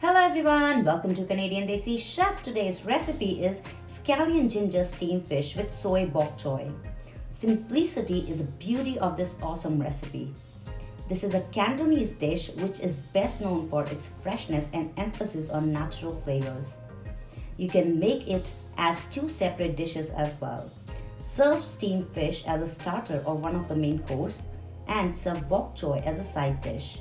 Hello everyone, welcome to Canadian Desi Chef. Today's recipe is Scallion ginger steamed fish with soy bok choy. Simplicity is the beauty of this awesome recipe. This is a Cantonese dish which is best known for its freshness and emphasis on natural flavors. You can make it as two separate dishes as well. Serve steamed fish as a starter or one of the main course and serve bok choy as a side dish.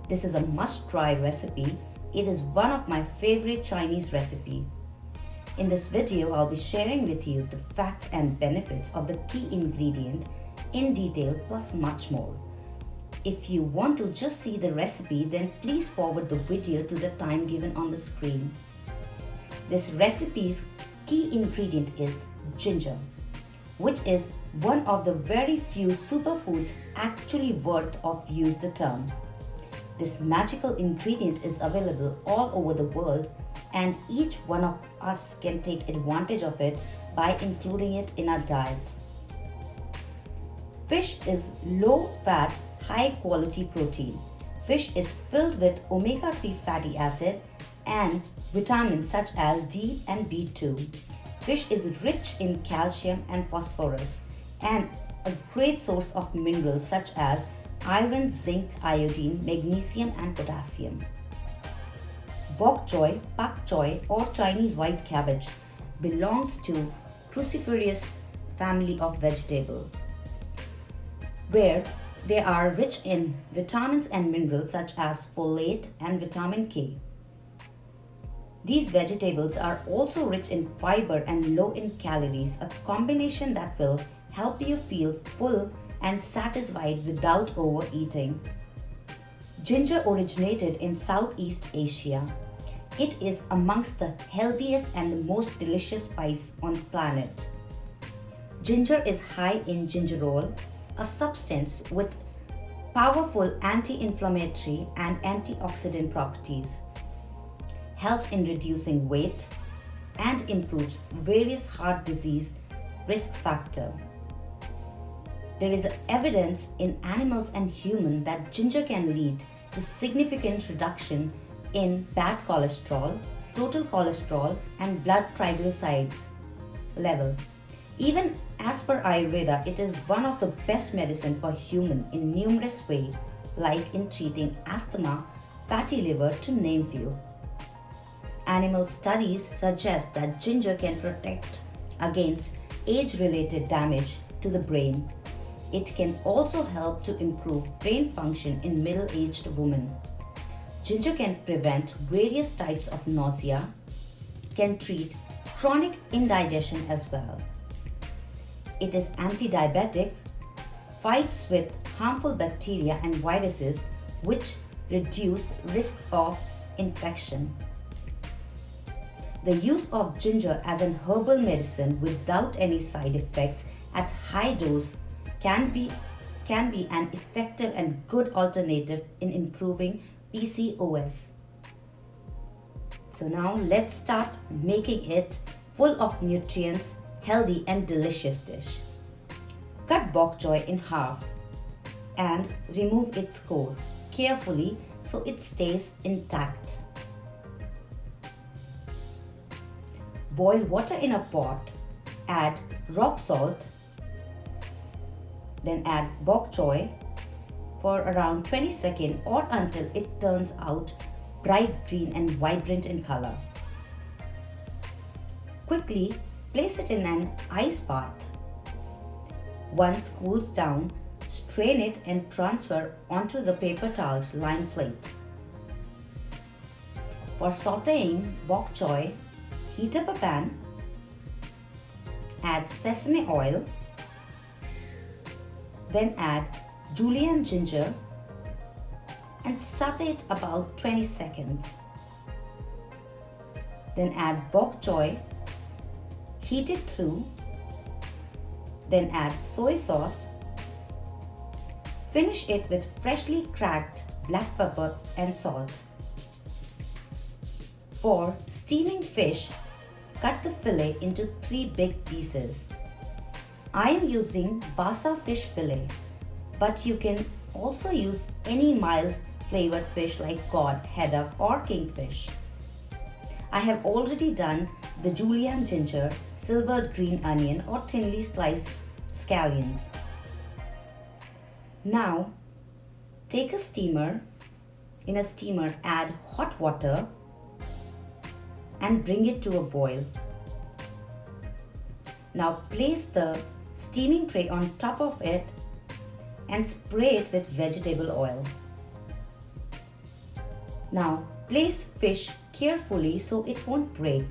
This is a must-try recipe. It is one of my favorite Chinese recipes. In this video, I'll be sharing with you the facts and benefits of the key ingredient in detail plus much more. If you want to just see the recipe, then please forward the video to the time given on the screen. This recipe's key ingredient is ginger, which is one of the very few superfoods actually worth of use the term. This magical ingredient is available all over the world and each one of us can take advantage of it by including it in our diet. Fish is low-fat, high-quality protein. Fish is filled with omega-3 fatty acid and vitamins such as D and B2. Fish is rich in calcium and phosphorus and a great source of minerals such as iron, zinc, iodine, magnesium and potassium. Bok choy, pak choy or Chinese white cabbage belongs to cruciferous family of vegetables where they are rich in vitamins and minerals such as folate and vitamin K. These vegetables are also rich in fiber and low in calories, a combination that will help you feel full and satisfied without overeating. Ginger originated in Southeast Asia. It is amongst the healthiest and the most delicious spice on the planet. Ginger is high in gingerol, a substance with powerful anti-inflammatory and antioxidant properties, helps in reducing weight, and improves various heart disease risk factor. There is evidence in animals and humans that ginger can lead to significant reduction in bad cholesterol, total cholesterol, and blood triglycerides level. Even as per Ayurveda, it is one of the best medicine for human in numerous ways, like in treating asthma, fatty liver, to name few. Animal studies suggest that ginger can protect against age-related damage to the brain. It can also help to improve brain function in middle-aged women. Ginger can prevent various types of nausea, can treat chronic indigestion as well. It is anti-diabetic, fights with harmful bacteria and viruses which reduce risk of infection. The use of ginger as an herbal medicine without any side effects at high dose can be an effective and good alternative in improving PCOS. So now let's start making it full of nutrients, healthy and delicious dish. Cut bok choy in half and remove its core carefully so it stays intact. Boil water in a pot, add rock salt, then add bok choy for around 20 seconds or until it turns out bright green and vibrant in color. Quickly place it in an ice bath. Once cools down, strain it and transfer onto the paper towel lined plate. For sauteing bok choy, heat up a pan, add sesame oil, then add Julienne ginger and saute it about 20 seconds. Then add bok choy, heat it through, then add soy sauce. Finish it with freshly cracked black pepper and salt. For steaming fish, cut the fillet into 3 big pieces. I am using Basa fish fillet, but you can also use any mild flavored fish like cod, haddock or kingfish. I have already done the Julienne Ginger, silvered green onion or thinly sliced scallions. Now take a steamer. In a steamer, add hot water and bring it to a boil. Now place the steaming tray on top of it and spray it with vegetable oil. Now place fish carefully so it won't break.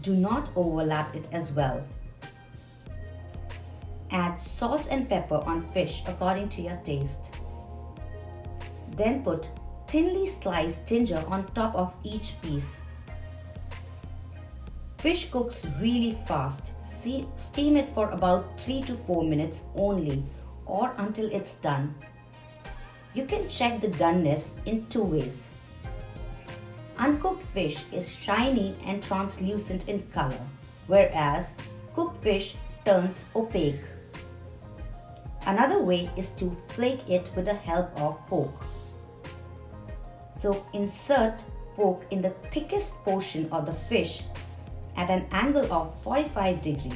Do not overlap it as well. Add salt and pepper on fish according to your taste. Then put thinly sliced ginger on top of each piece. Fish cooks really fast. Steam it for about 3 to 4 minutes only or until it's done. You can check the doneness in 2 ways. Uncooked fish is shiny and translucent in color, whereas cooked fish turns opaque. Another way is to flake it with the help of fork. So insert fork in the thickest portion of the fish at an angle of 45 degrees.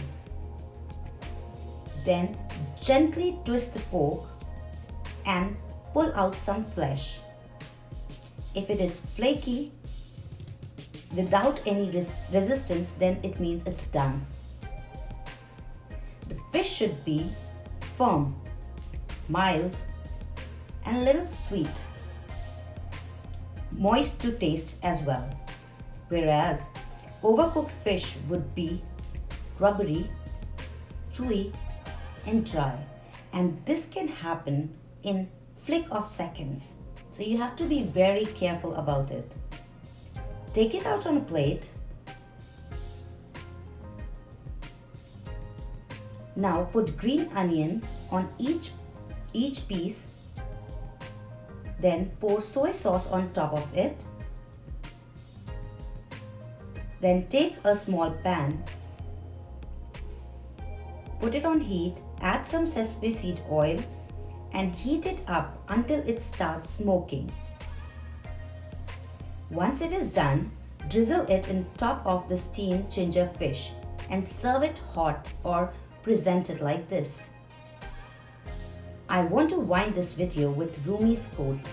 Then gently twist the fork and pull out some flesh. If it is flaky without any resistance, then it means it's done. The fish should be firm, mild and a little sweet, moist to taste as well, whereas overcooked fish would be rubbery, chewy and dry, and this can happen in flick of seconds, so you have to be very careful about it. Take it out on a plate. Now put green onion on each piece, then pour soy sauce on top of it. Then take a small pan, put it on heat, add some sesame seed oil and heat it up until it starts smoking. Once it is done, drizzle it on top of the steamed ginger fish and serve it hot or present it like this. I want to wind this video with Rumi's quote,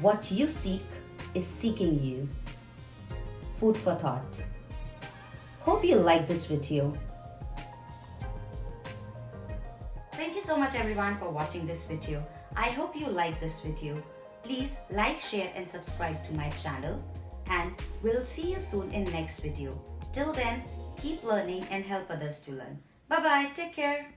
"What you seek is seeking you." Food for thought. Hope you like this video. Thank you so much everyone for watching this video. I hope you like this video. Please like, share and subscribe to my channel, and we'll see you soon in next video. Till then, keep learning and help others to learn. Bye bye, take care.